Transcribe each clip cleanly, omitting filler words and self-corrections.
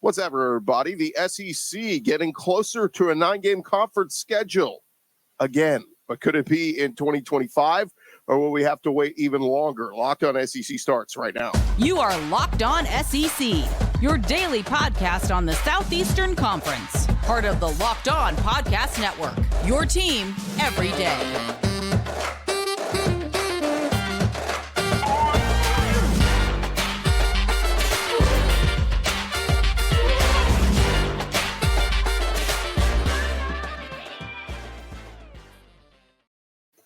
What's up, everybody? The SEC getting closer to a 9-game conference schedule again. But could it be in 2025, or will we have to wait even longer? Locked On SEC starts right now. You are Locked On SEC, your daily podcast on the Southeastern Conference. Part of the Locked On Podcast Network, your team every day.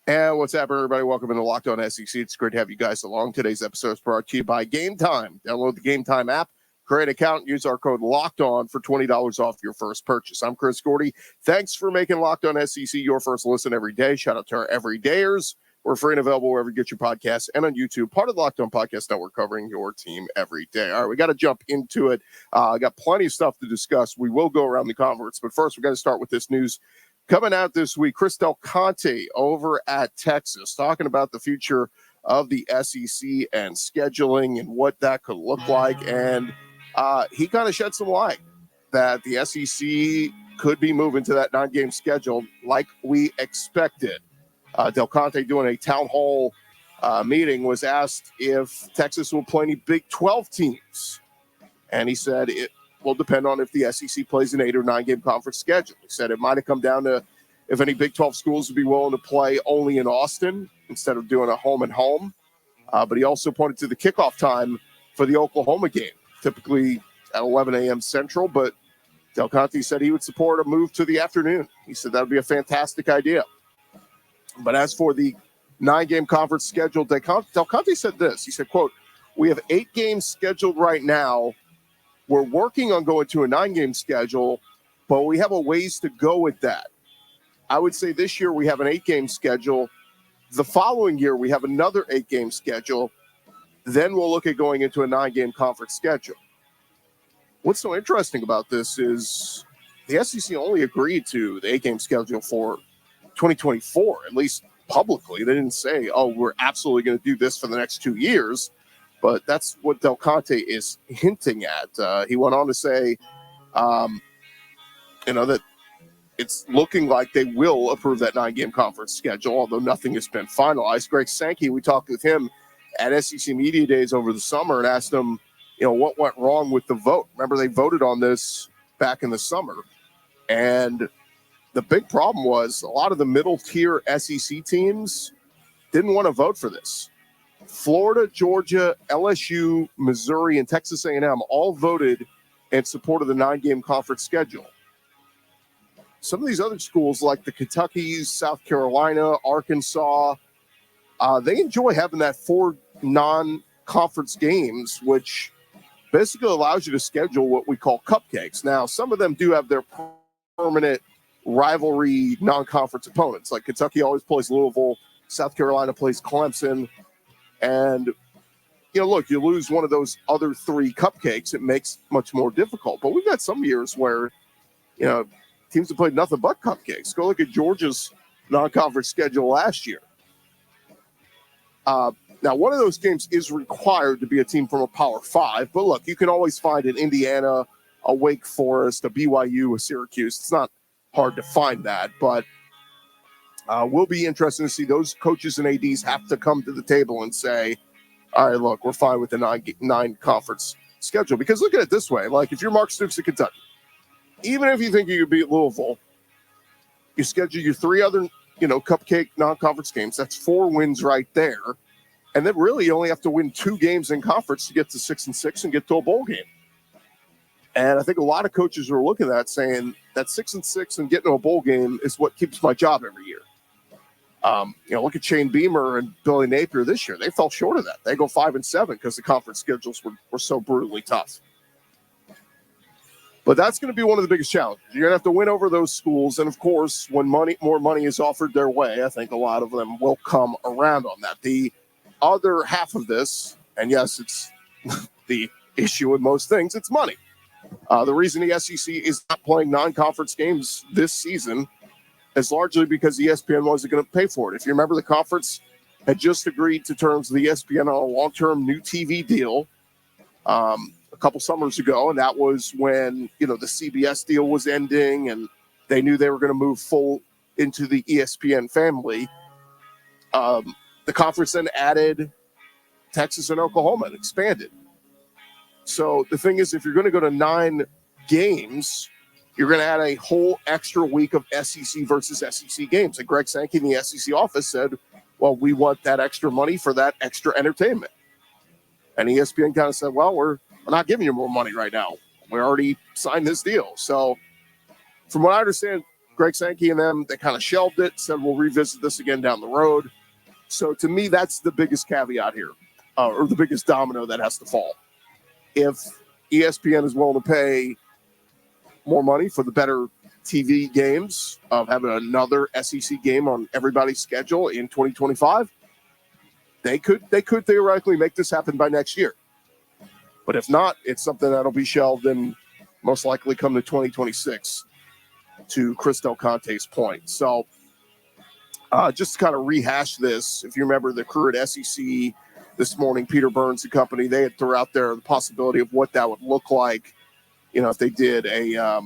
And what's up, everybody? Welcome into Locked On SEC. It's great to have you guys along. Today's episode is brought to you by Game Time. Download the Game Time app, create an account, use our code Locked On for $20 off your first purchase. I'm Chris Gordy. Thanks for making Locked On SEC your first listen every day. Shout out to our everydayers. We're free and available wherever you get your podcasts and on YouTube, part of the Locked On Podcast Network, covering your team every day. All right, we got to jump into it. I got plenty of stuff to discuss. We will go around the conference, but first we got to start with this news. Coming out this week, Chris Del Conte over at Texas, talking about the future of the SEC and scheduling and what that could look like. And he kind of shed some light that the SEC could be moving to that 9-game schedule like we expected. Del Conte, doing a town hall meeting, was asked if Texas will play any Big 12 teams. And he said it will depend on if the SEC plays an 8 or 9-game conference schedule. He said it might have come down to if any Big 12 schools would be willing to play only in Austin instead of doing a home and home. But he also pointed to the kickoff time for the Oklahoma game, typically at 11 a.m. Central. But Del Conte said he would support a move to the afternoon. He said that would be a fantastic idea. But as for the 9-game conference schedule, Del Conte said this. He said, quote, "We have 8 games scheduled right now. We're working on going to a 9-game schedule, but we have a ways to go with that. I would say this year we have an 8-game schedule. The following year we have another 8-game schedule. Then we'll look at going into a 9-game conference schedule." What's so interesting about this is the SEC only agreed to the 8-game schedule for 2024, at least publicly. They didn't say, oh, we're absolutely going to do this for the next 2 years. But that's what Del Conte is hinting at. He went on to say, that it's looking like they will approve that 9-game conference schedule, although nothing has been finalized. Greg Sankey, we talked with him at SEC Media Days over the summer and asked him, what went wrong with the vote. Remember, they voted on this back in the summer. And the big problem was a lot of the middle-tier SEC teams didn't want to vote for this. Florida, Georgia, LSU, Missouri, and Texas A&M all voted in support of the 9-game conference schedule. Some of these other schools, like the Kentuckys, South Carolina, Arkansas, they enjoy having that 4 non-conference games, which basically allows you to schedule what we call cupcakes. Now, some of them do have their permanent rivalry non-conference opponents. Like Kentucky always plays Louisville, South Carolina plays Clemson. And, look, you lose one of those other 3 cupcakes, it makes much more difficult. But we've got some years where, teams have played nothing but cupcakes. Go look at Georgia's non-conference schedule last year. Now, one of those games is required to be a team from a Power 5. But, look, you can always find an Indiana, a Wake Forest, a BYU, a Syracuse. It's not hard to find that. But we'll be interested to see those coaches and ADs have to come to the table and say, all right, look, we're fine with the 9-conference schedule. Because look at it this way. Like, if you're Mark Stoops of Kentucky, even if you think you could beat Louisville, you schedule your 3 other, cupcake non-conference games. That's 4 wins right there. And then really you only have to win 2 games in conference to get to 6-6 and get to a bowl game. And I think a lot of coaches are looking at that saying that 6-6 and getting to a bowl game is what keeps my job every year. Look at Shane Beamer and Billy Napier this year. They fell short of that. They go 5-7 because the conference schedules were so brutally tough. But that's going to be one of the biggest challenges. You're going to have to win over those schools. And, of course, when more money is offered their way, I think a lot of them will come around on that. The other half of this, and yes, it's the issue with most things, it's money. The reason the SEC is not playing non-conference games this season is largely because ESPN wasn't going to pay for it. If you remember, the conference had just agreed to terms of the ESPN on a long-term new TV deal a couple summers ago, and that was when, the CBS deal was ending and they knew they were going to move full into the ESPN family. The conference then added Texas and Oklahoma and expanded. So the thing is, if you're going to go to 9 games, you're going to add a whole extra week of SEC versus SEC games. And Greg Sankey in the SEC office said, well, we want that extra money for that extra entertainment. And ESPN kind of said, well, we're not giving you more money right now. We already signed this deal. So from what I understand, Greg Sankey and them, they kind of shelved it, said we'll revisit this again down the road. So to me, that's the biggest caveat here, or the biggest domino that has to fall. If ESPN is willing to pay more money for the better TV games of having another SEC game on everybody's schedule in 2025, they could theoretically make this happen by next year. But if not, it's something that'll be shelved and most likely come to 2026, to Chris Del Conte's point. So just to kind of rehash this, if you remember the crew at SEC this morning, Peter Burns and company, they had thrown out there the possibility of what that would look like, if they did a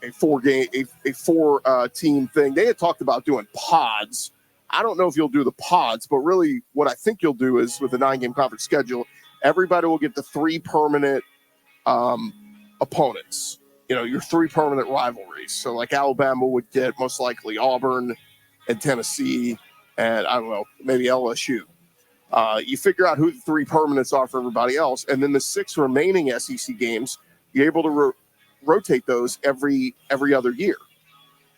4-team thing. They had talked about doing pods. I don't know if you'll do the pods, but really what I think you'll do is with the 9-game conference schedule, everybody will get the 3 permanent opponents, your 3 permanent rivalries. So like Alabama would get most likely Auburn and Tennessee and, I don't know, maybe LSU. You figure out who the 3 permanents are for everybody else, and then the 6 remaining SEC games, you're able to rotate those every other year.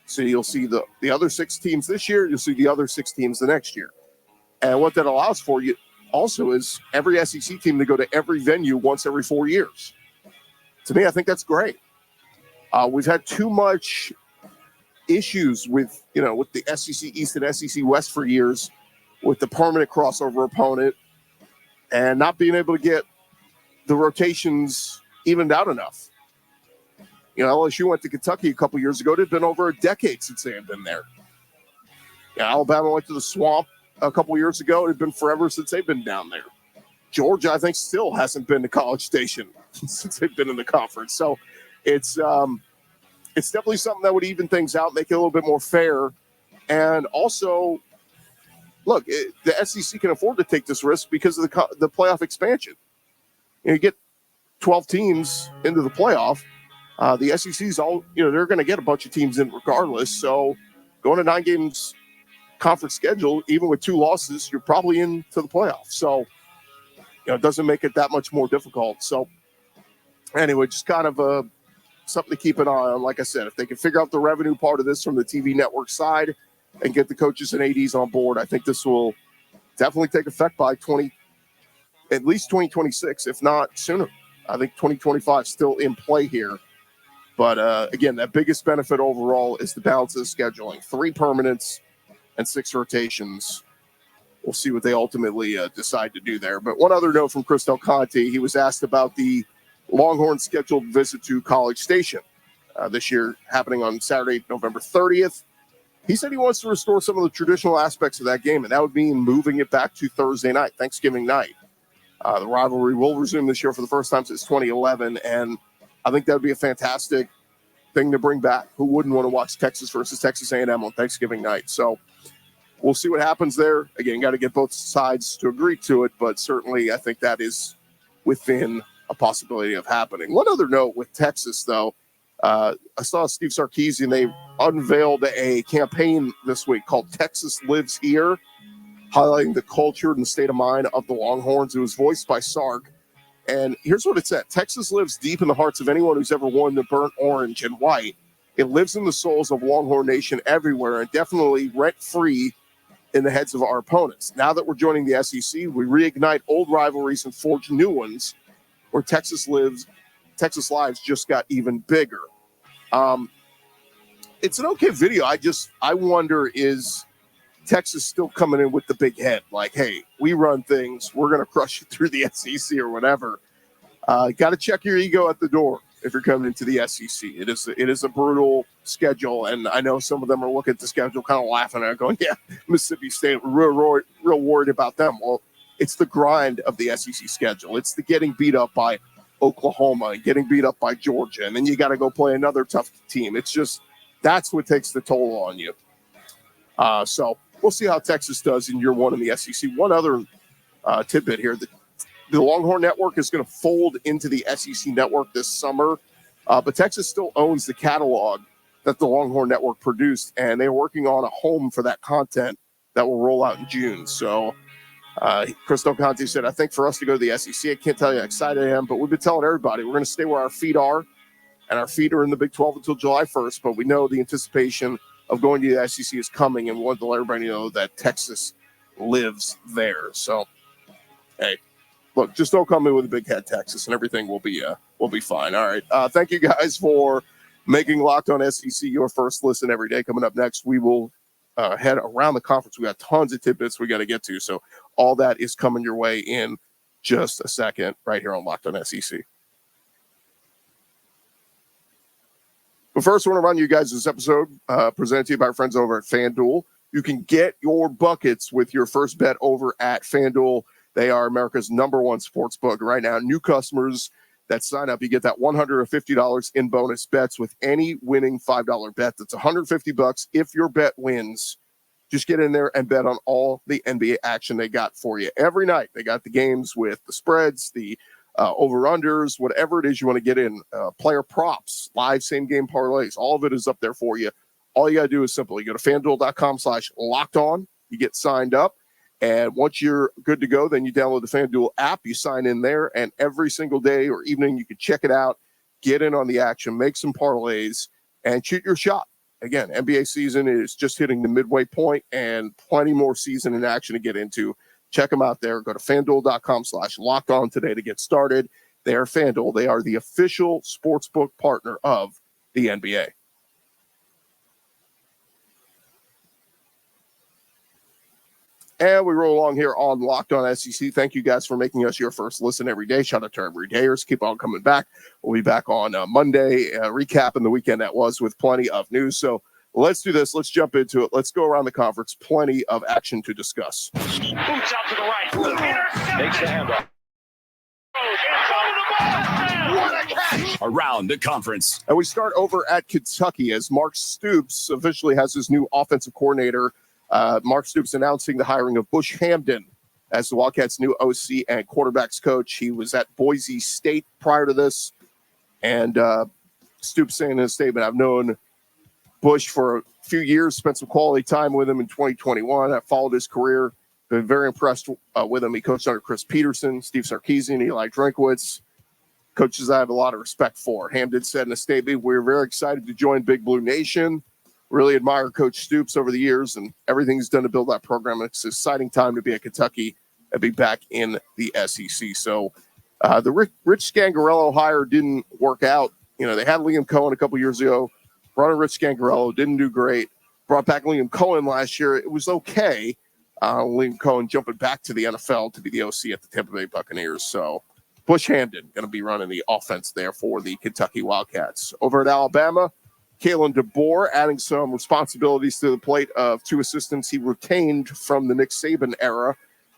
So you'll see the other 6 teams this year, you'll see the other 6 teams the next year. And what that allows for you also is every SEC team to go to every venue once every 4 years. To me, I think that's great. We've had too much issues with the SEC East and SEC West for years with the permanent crossover opponent and not being able to get the rotations evened out enough. LSU went to Kentucky a couple years ago. It had been over a decade since they had been there. Alabama went to the Swamp a couple years ago. It had been forever since they've been down there. Georgia, I think, still hasn't been to College Station since they've been in the conference. So it's definitely something that would even things out, make it a little bit more fair. And also, look, the SEC can afford to take this risk because of the playoff expansion. You get 12 teams into the playoff. The SEC's all, they're going to get a bunch of teams in regardless. So going to 9 games conference schedule, even with 2 losses, you're probably into the playoffs. So, it doesn't make it that much more difficult. So anyway, just kind of something to keep an eye on. Like I said, if they can figure out the revenue part of this from the TV network side and get the coaches and ADs on board, I think this will definitely take effect by at least 2026, if not sooner. I think 2025 is still in play here. But again, that biggest benefit overall is the balance of the scheduling. 3 permanents and 6 rotations. We'll see what they ultimately decide to do there. But one other note from Chris Del Conte, he was asked about the Longhorns scheduled visit to College Station this year, happening on Saturday, November 30th. He said he wants to restore some of the traditional aspects of that game, and that would mean moving it back to Thursday night, Thanksgiving night. The rivalry will resume this year for the first time since 2011, and I think that would be a fantastic thing to bring back. Who wouldn't want to watch Texas versus Texas A&M on Thanksgiving night? So we'll see what happens there. Again, got to get both sides to agree to it, but certainly I think that is within a possibility of happening. One other note with Texas, though, I saw Steve Sarkisian, they unveiled a campaign this week called Texas Lives Here, highlighting the culture and the state of mind of the Longhorns. It was voiced by Sark. And here's what it said. Texas lives deep in the hearts of anyone who's ever worn the burnt orange and white. It lives in the souls of Longhorn Nation everywhere and definitely rent-free in the heads of our opponents. Now that we're joining the SEC, we reignite old rivalries and forge new ones where Texas lives just got even bigger. It's an okay video. I wonder, is Texas still coming in with the big head? Like, hey, we run things. We're going to crush you through the SEC or whatever. Got to check your ego at the door if you're coming into the SEC. It is a brutal schedule, and I know some of them are looking at the schedule kind of laughing at it, going, yeah, Mississippi State, we're real worried about them. Well, It's the grind of the SEC schedule. It's the getting beat up by Oklahoma and getting beat up by Georgia, and then you got to go play another tough team. It's just that's what takes the toll on you. So we'll see how Texas does in year one in the SEC. One other tidbit here: the Longhorn Network is going to fold into the SEC Network this summer, but Texas still owns the catalog that the Longhorn Network produced, and they're working on a home for that content that will roll out in June. So Chris Del Conte said, I think for us to go to the SEC, I can't tell you how excited I am, but we've been telling everybody we're going to stay where our feet are, and our feet are in the Big 12 until July 1st, but we know the anticipation of going to the SEC is coming, and we want to let everybody know that Texas lives there. So, hey, look, just don't come in with a big head, Texas, and everything will be fine. All right. Thank you guys for making Locked On SEC your first listen every day. Coming up next, we will head around the conference. We got tons of tidbits we got to get to, so all that is coming your way in just a second right here on Locked On SEC. But first, I want to run you guys this episode presented to you by our friends over at FanDuel. You can get your buckets with your first bet over at FanDuel. They are America's #1 sports book right now. New customers that sign up, you get that $150 in bonus bets with any winning $5 bet. That's $150 if your bet wins. Just get in there and bet on all the NBA action they got for you every night. They got the games with the spreads, the over-unders, whatever it is you want to get in, player props, live same-game parlays. All of it is up there for you. All you got to do is simply go to FanDuel.com/lockedon. You get signed up. And once you're good to go, then you download the FanDuel app, you sign in there, and every single day or evening you can check it out, get in on the action, make some parlays, and shoot your shot. Again, NBA season is just hitting the midway point and plenty more season in action to get into. Check them out there. Go to FanDuel.com/lockedon today to get started. They are FanDuel. They are the official sportsbook partner of the NBA. And we roll along here on Locked On SEC. Thank you guys for making us your first listen every day. Shout out to our everydayers. Keep on coming back. We'll be back on Monday, recapping the weekend that was with plenty of news. So let's do this. Let's jump into it. Let's go around the conference. Plenty of action to discuss. Boots out to the right. Takes the handoff. What a catch! Around the conference. And we start over at Kentucky as Mark Stoops officially has his new offensive coordinator. Mark Stoops announcing the hiring of Bush Hamdan as the Wildcats' new OC and quarterbacks coach. He was at Boise State prior to this. And Stoops saying in a statement, I've known Bush for a few years, spent some quality time with him in 2021. I followed his career, been very impressed with him. He coached under Chris Peterson, Steve Sarkisian, Eli Drinkwitz, coaches I have a lot of respect for. Hamdan said in a statement, we're very excited to join Big Blue Nation. Really admire Coach Stoops over the years and everything he's done to build that program. It's an exciting time to be at Kentucky and be back in the SEC. So the Rich Scangarello hire didn't work out. You know, they had Liam Cohen a couple years ago, brought in Rich Scangarello, didn't do great. Brought back Liam Cohen last year. It was okay. Liam Cohen jumping back to the NFL to be the OC at the Tampa Bay Buccaneers. So Bush Hamdan going to be running the offense there for the Kentucky Wildcats. Over at Alabama, Kalen DeBoer adding some responsibilities to the plate of two assistants he retained from the Nick Saban era.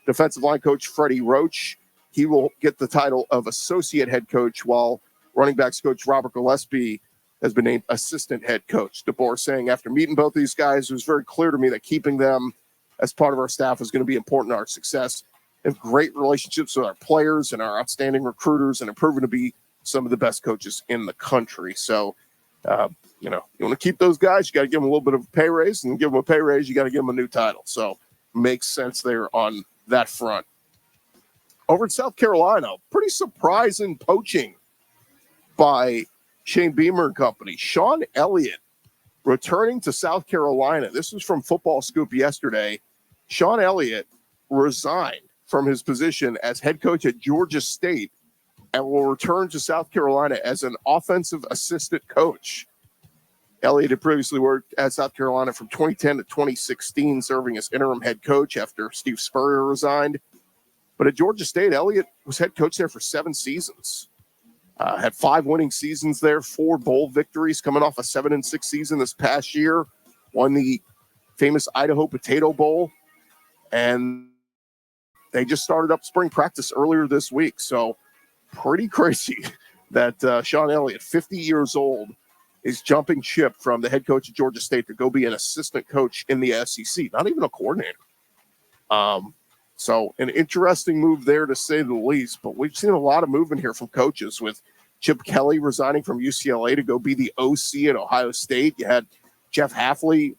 Defensive line coach Freddie Roach, he will get the title of associate head coach, while running backs coach Robert Gillespie has been named assistant head coach. DeBoer saying, after meeting both these guys, it was very clear to me that keeping them as part of our staff is going to be important to our success. We have great relationships with our players and our outstanding recruiters, and have proven to be some of the best coaches in the country. So, you know, you want to keep those guys, you got to give them a little bit of a pay raise, and give them a pay raise, you got to give them a new title. So makes sense there on that front. Over in South Carolina, pretty surprising poaching by Shane Beamer and company. Shawn Elliott returning to South Carolina. This was from Football Scoop yesterday. Shawn Elliott resigned from his position as head coach at Georgia State and will return to South Carolina as an offensive assistant coach. Elliott had previously worked at South Carolina from 2010 to 2016, serving as interim head coach after Steve Spurrier resigned. But at Georgia State, Elliott was head coach there for 7 seasons. Had 5 winning seasons there, 4 bowl victories, coming off a 7-6 season this past year. Won the famous Idaho Potato Bowl. And they just started up spring practice earlier this week. So pretty crazy that Shawn Elliott, 50 years old, is jumping ship from the head coach of Georgia State to go be an assistant coach in the SEC, not even a coordinator. So an interesting move there, to say the least. But we've seen a lot of movement here from coaches, with Chip Kelly resigning from UCLA to go be the OC at Ohio State. You had Jeff Hafley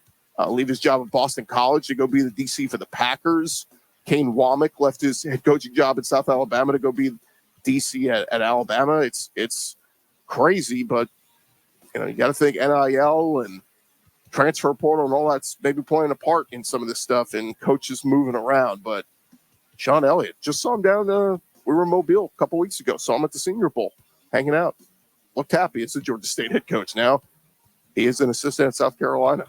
leave his job at Boston College to go be the DC for the Packers. Kane Womack left his head coaching job at South Alabama to go be DC at Alabama. It's crazy, but you got to think NIL and transfer portal and all that's maybe playing a part in some of this stuff and coaches moving around. But Shawn Elliott, just saw him down. We were in Mobile a couple weeks ago. Saw him at the Senior Bowl, hanging out. Looked happy. It's the Georgia State head coach now. He is an assistant at South Carolina.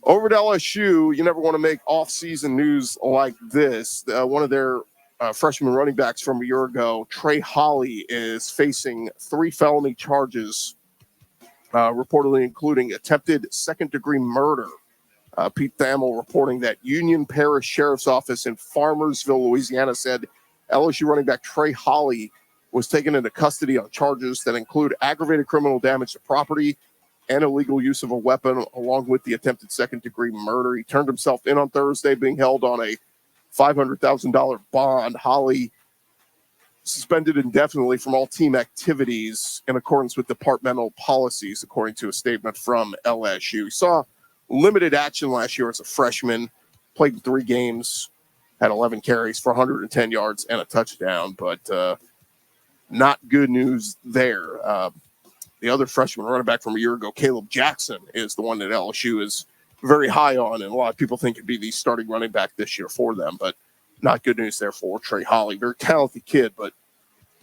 Over to LSU, you never want to make off-season news like this. One of their freshman running backs from a year ago, Trey Holly, is facing 3 felony charges, reportedly including attempted second-degree murder. Pete Thamel reporting that Union Parish Sheriff's Office in Farmersville, Louisiana, said LSU running back Trey Holly was taken into custody on charges that include aggravated criminal damage to property and illegal use of a weapon, along with the attempted second-degree murder. He turned himself in on Thursday, being held on a $500,000 bond. Holly suspended indefinitely from all team activities in accordance with departmental policies, according to a statement from LSU. He saw limited action last year as a freshman, played in 3 games, had 11 carries for 110 yards and a touchdown, but not good news there. The other freshman running back from a year ago, Caleb Jackson, is the one that LSU is very high on, and a lot of people think could be the starting running back this year for them, but not good news there for Trey Holly. Very talented kid, but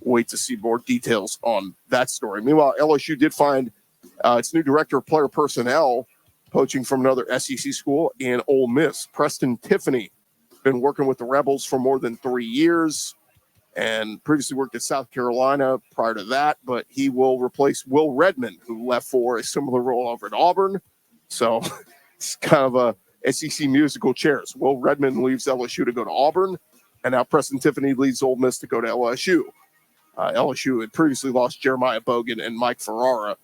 wait to see more details on that story. Meanwhile, LSU did find its new director of player personnel, poaching from another SEC school in Ole Miss. Preston Tiffany, been working with the Rebels for more than 3 years and previously worked at South Carolina prior to that, but he will replace Will Redmond, who left for a similar role over at Auburn. So it's kind of a SEC musical chairs. Will Redmond leaves LSU to go to Auburn, and now Preston Tiffany leaves Ole Miss to go to LSU. LSU had previously lost Jeremiah Bogan and Mike Ferrara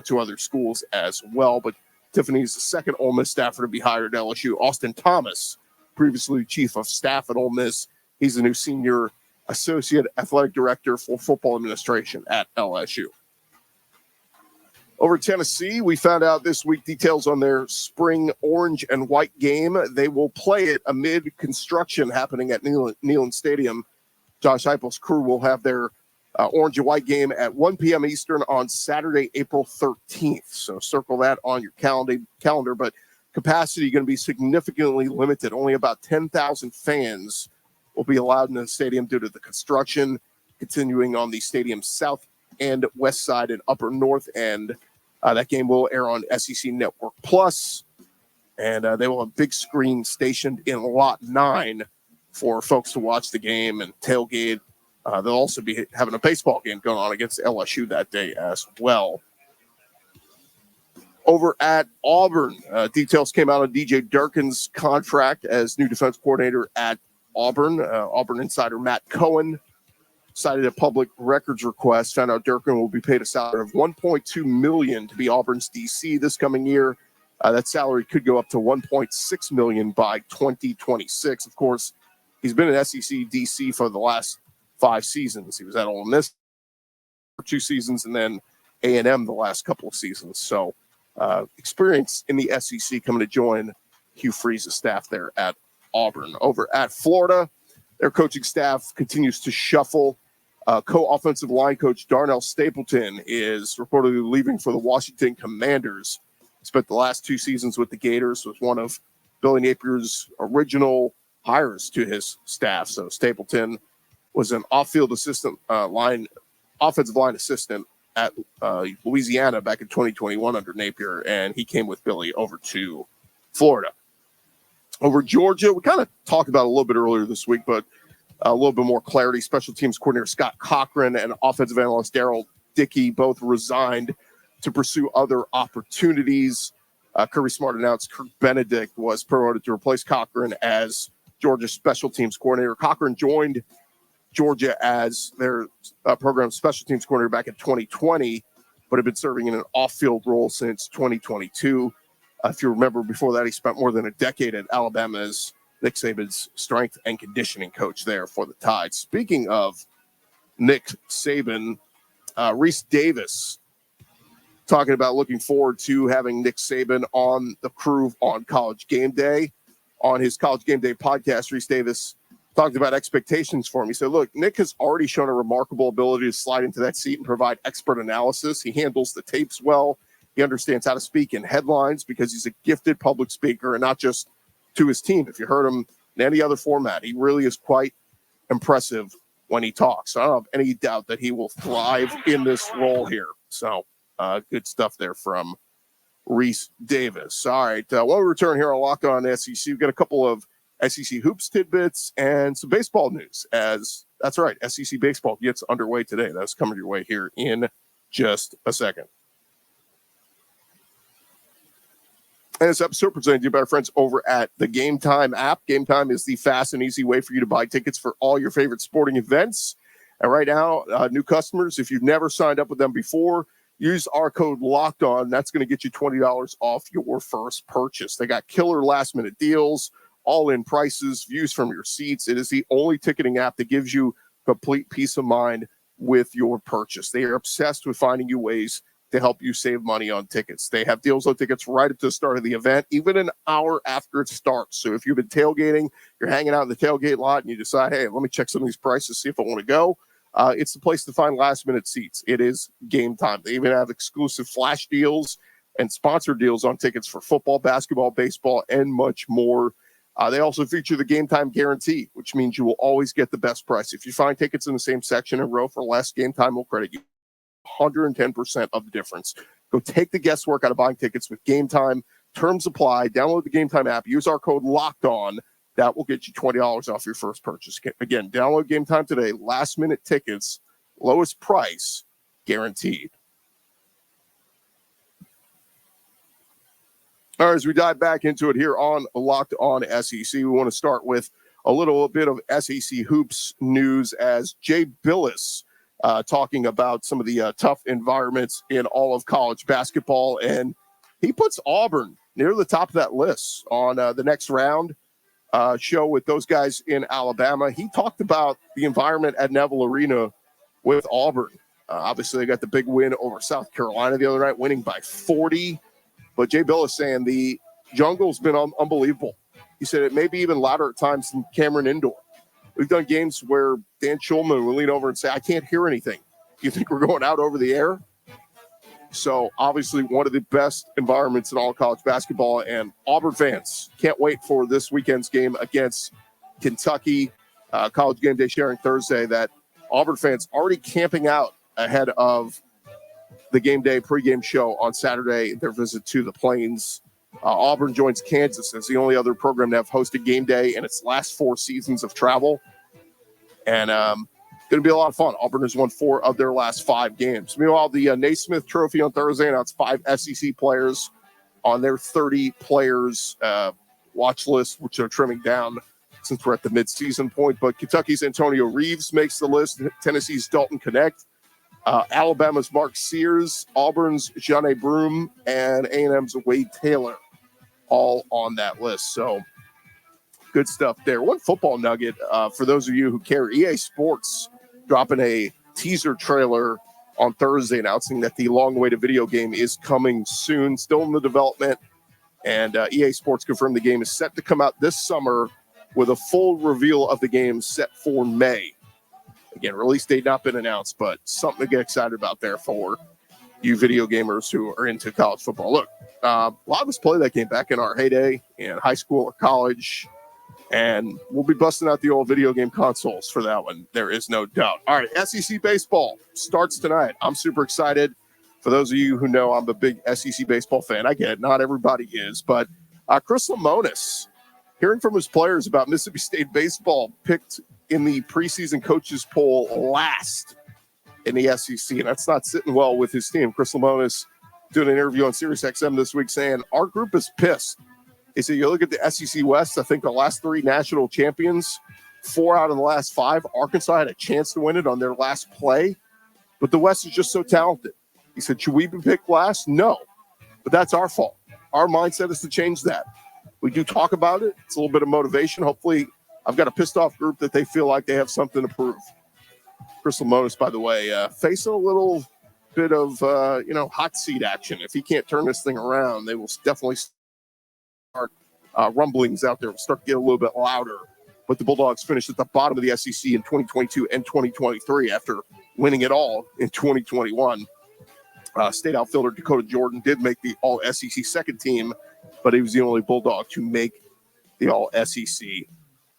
to other schools as well, but Tiffany's the second Ole Miss staffer to be hired at LSU. Austin Thomas, previously chief of staff at Ole Miss, he's the new senior associate athletic director for football administration at LSU. Over Tennessee, we found out this week details on their spring orange and white game. They will play it amid construction happening at Neyland Stadium. Josh Heupel's crew will have their orange and white game at 1 p.m. Eastern on Saturday, April 13th. So circle that on your calendar. But capacity going to be significantly limited. Only about 10,000 fans will be allowed in the stadium due to the construction, continuing on the stadium's south and west side and upper north end. That game will air on SEC Network Plus, and they will have a big screen stationed in Lot 9 for folks to watch the game and tailgate. They'll also be having a baseball game going on against LSU that day as well. Over at Auburn, details came out on DJ Durkin's contract as new defense coordinator at Auburn. Auburn insider Matt Cohen cited a public records request, found out Durkin will be paid a salary of $1.2 million to be Auburn's DC this coming year. That salary could go up to $1.6 million by 2026. Of course, he's been an SEC DC for the last 5 seasons. He was at Ole Miss for 2 seasons and then A&M the last couple of seasons. So experience in the SEC coming to join Hugh Freeze's staff there at Auburn. Over at Florida, their coaching staff continues to shuffle. Co-offensive line coach Darnell Stapleton is reportedly leaving for the Washington Commanders. Spent the last 2 seasons with the Gators, was one of Billy Napier's original hires to his staff. So Stapleton was an off-field assistant offensive line assistant at Louisiana back in 2021 under Napier, and he came with Billy over to Florida. Over Georgia, we kind of talked about it a little bit earlier this week, but a little bit more clarity. Special teams coordinator Scott Cochran and offensive analyst Daryl Dickey both resigned to pursue other opportunities. Kirby Smart announced Kirk Benedict was promoted to replace Cochran as Georgia's special teams coordinator. Cochran joined Georgia as their program special teams coordinator back in 2020, but had been serving in an off-field role since 2022. If you remember, before that, he spent more than a decade at Alabama as Nick Saban's strength and conditioning coach there for the Tide. Speaking of Nick Saban, Reese Davis talking about looking forward to having Nick Saban on the crew on College Gameday. On his College Gameday podcast, Reese Davis talked about expectations for him. He said, look, Nick has already shown a remarkable ability to slide into that seat and provide expert analysis. He handles the tapes well. He understands how to speak in headlines because he's a gifted public speaker and not just to his team. If you heard him in any other format, he really is quite impressive when he talks. I don't have any doubt that he will thrive in this role here. So good stuff there from Reese Davis. All right. When we return here on Locked On SEC, we've got a couple of SEC hoops tidbits and some baseball news. As that's right, SEC baseball gets underway today. That's coming your way here in just a second. And this episode presented to you by our friends over at the Game Time app. Game Time is the fast and easy way for you to buy tickets for all your favorite sporting events. And right now, new customers, if you've never signed up with them before, use our code Locked On. That's going to get you $20 off your first purchase. They got killer last-minute deals, all-in prices, views from your seats. It is the only ticketing app that gives you complete peace of mind with your purchase. They are obsessed with finding you ways to help you save money on tickets. They have deals on tickets right at the start of the event, even an hour after it starts. So if you've been tailgating, you're hanging out in the tailgate lot, and you decide, hey, let me check some of these prices, see if I want to go. It's the place to find last-minute seats. It is Game Time. They even have exclusive flash deals and sponsor deals on tickets for football, basketball, baseball, and much more. They also feature the Game Time guarantee, which means you will always get the best price. If you find tickets in the same section and row for less, Game Time will credit you 110% of the difference. Go take the guesswork out of buying tickets with Game Time. Terms apply. Download the Game Time app. Use our code Locked On. That will get you $20 off your first purchase. Again, download Game Time today. Last-minute tickets, lowest price, guaranteed. All right, as we dive back into it here on Locked On SEC, we want to start with a little bit of SEC hoops news as Jay Billis talking about some of the tough environments in all of college basketball, and he puts Auburn near the top of that list on the next round show with those guys in Alabama. He talked about the environment at Neville Arena with Auburn. Obviously, they got the big win over South Carolina the other night, winning by 40. But Jay Billis saying the jungle's been unbelievable. He said it may be even louder at times than Cameron Indoor. We've done games where Dan Schulman will lean over and say, I can't hear anything. You think we're going out over the air? So obviously one of the best environments in all college basketball, and Auburn fans can't wait for this weekend's game against Kentucky. College Gameday sharing Thursday that Auburn fans already camping out ahead of the Game Day pregame show on Saturday, their visit to the Plains. Auburn joins Kansas as the only other program to have hosted Game Day in its last 4 seasons of travel. And going to be a lot of fun. Auburn has won 4 of their last 5 games. Meanwhile, the Naismith Trophy on Thursday announced 5 SEC players on their 30 players watch list, which are trimming down since we're at the midseason point. But Kentucky's Antonio Reeves makes the list. Tennessee's Dalton Connect. Alabama's Mark Sears, Auburn's Jahnae Broome, and A&M's Wade Taylor, all on that list. So good stuff there. One football nugget for those of you who care. EA Sports dropping a teaser trailer on Thursday announcing that the long-awaited video game is coming soon, still in the development. And EA Sports confirmed the game is set to come out this summer with a full reveal of the game set for May. Again, release date not been announced, but something to get excited about there for you video gamers who are into college football. Look, a lot of us played that game back in our heyday in high school or college, and we'll be busting out the old video game consoles for that one. There is no doubt. All right, SEC baseball starts tonight. I'm super excited. For those of you who know, I'm a big SEC baseball fan. I get it. Not everybody is, but Chris Lemonis, hearing from his players about Mississippi State baseball, picked in the preseason coaches poll last in the SEC, and that's not sitting well with his team. Chris Lemonis doing an interview on SiriusXM this week saying, our group is pissed. is that you look at the SEC West, I think the last 3 national champions, 4 out of the last 5, Arkansas had a chance to win it on their last play, but the West is just so talented. He said, should we be picked last? No, but that's our fault. Our mindset is to change that. We do talk about it. It's a little bit of motivation. Hopefully, I've got a pissed off group that they feel like they have something to prove. Chris Lamonis, by the way, facing a little bit of, hot seat action. If he can't turn this thing around, they will definitely start rumblings out there. Will start to get a little bit louder. But the Bulldogs finished at the bottom of the SEC in 2022 and 2023 after winning it all in 2021. State outfielder Dakota Jordan did make the All-SEC second team, but he was the only Bulldog to make the All-SEC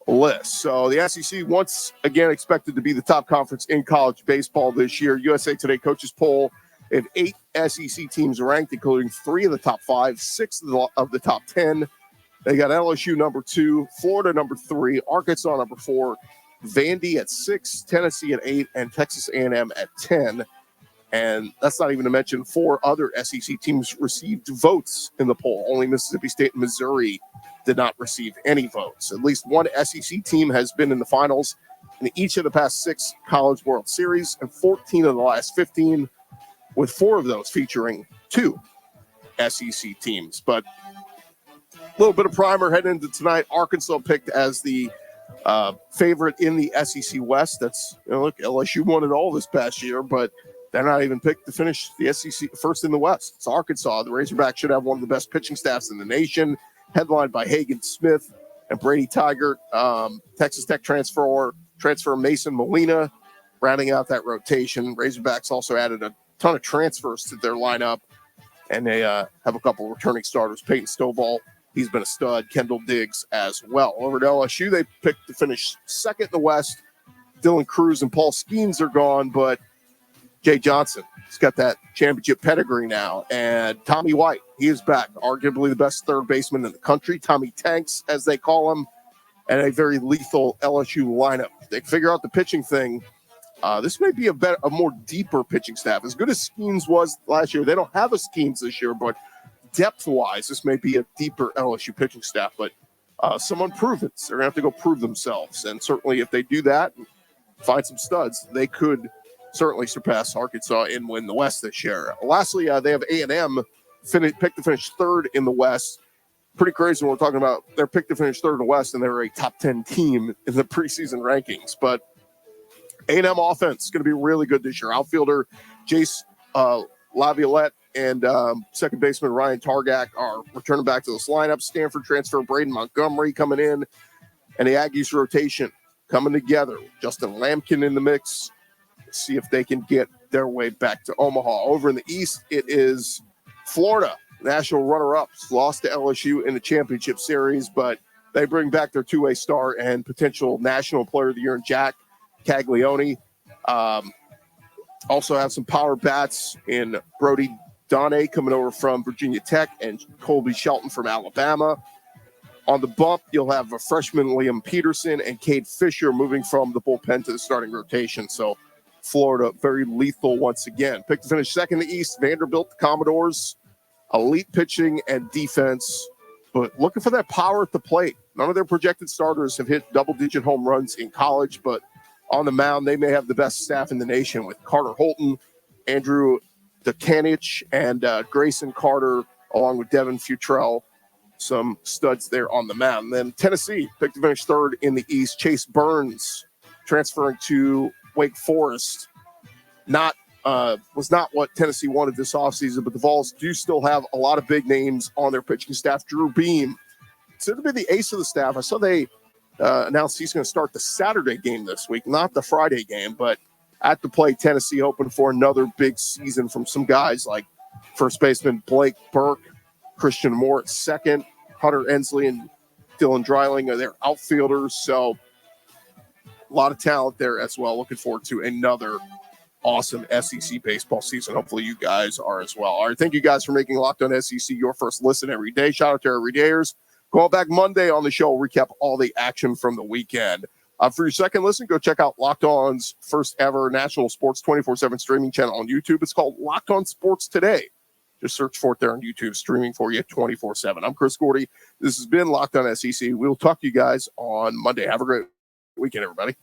list. So the SEC once again expected to be the top conference in college baseball this year. USA Today coaches poll have 8 SEC teams ranked, including 3 of the top 5, 6 of the top 10. They got LSU number 2, Florida number 3, Arkansas number 4, Vandy at 6, Tennessee at 8, and Texas A&M at 10. And that's not even to mention 4 other SEC teams received votes in the poll. Only Mississippi State and Missouri did not receive any votes. At least one SEC team has been in the finals in each of the past 6 College World Series and 14 of the last 15, with 4 of those featuring 2 SEC teams. But a little bit of primer heading into tonight. Arkansas picked as the favorite in the SEC West. That's, look, LSU won it all this past year, but they're not even picked to finish the SEC first in the West. It's Arkansas. The Razorbacks should have one of the best pitching staffs in the nation, headlined by Hagen Smith and Brady Tigert. Texas Tech transfer Mason Molina, rounding out that rotation. Razorbacks also added a ton of transfers to their lineup, and they have a couple of returning starters. Peyton Stovall, he's been a stud. Kendall Diggs as well. Over to LSU, they picked to finish second in the West. Dylan Cruz and Paul Skeens are gone, but Jay Johnson, he's got that championship pedigree now. And Tommy White, he is back, arguably the best third baseman in the country. Tommy Tanks, as they call him, and a very lethal LSU lineup. They figure out the pitching thing. This may be a more deeper pitching staff. As good as Skeens was last year, they don't have a Skeens this year, but depth-wise, this may be a deeper LSU pitching staff. But some unprovens. They're going to have to go prove themselves. And certainly if they do that and find some studs, they could certainly surpass Arkansas and win the West this year. Lastly, they have A&M picked to finish third in the West. Pretty crazy when we're talking about they're picked to finish third in the West, and they're a top 10 team in the preseason rankings. But A&M offense is going to be really good this year. Outfielder Jace Laviolette and second baseman Ryan Targak are returning back to this lineup. Stanford transfer Braden Montgomery coming in, and the Aggies rotation coming together. Justin Lampkin in the mix. See if they can get their way back to Omaha. Over in the East, it is Florida, national runner-ups, lost to LSU in the championship series, but they bring back their 2-way star and potential national player of the year in Jack Caglione. Also have some power bats in Brody Donne coming over from Virginia Tech and Colby Shelton from Alabama. On the bump, you'll have a freshman Liam Peterson and Cade Fisher moving from the bullpen to the starting rotation. So Florida, very lethal once again. Picked to finish second in the East, Vanderbilt, the Commodores, elite pitching and defense, but looking for that power at the plate. None of their projected starters have hit double-digit home runs in college, but on the mound, they may have the best staff in the nation with Carter Holton, Andrew DeCanich, and Grayson Carter, along with Devin Futrell. Some studs there on the mound. And then Tennessee picked to finish third in the East. Chase Burns transferring to Wake Forest. Was not what Tennessee wanted this offseason, but the Vols do still have a lot of big names on their pitching staff. Drew Beam, considered to be the ace of the staff. I saw they announced he's going to start the Saturday game this week, not the Friday game, but at the plate, Tennessee hoping for another big season from some guys like first baseman Blake Burke, Christian Moore at second, Hunter Ensley and Dylan Dreiling are their outfielders. So a lot of talent there as well. Looking forward to another awesome SEC baseball season. Hopefully you guys are as well. All right, thank you guys for making Locked On SEC your first listen every day. Shout out to our everydayers. Going back Monday on the show, recap all the action from the weekend. For your second listen, go check out Locked On's first ever national sports 24/7 streaming channel on YouTube. It's called Locked On Sports Today. Just search for it there on YouTube, streaming for you 24/7. I'm Chris Gordy. This has been Locked On SEC. We'll talk to you guys on Monday. Have a great weekend, everybody.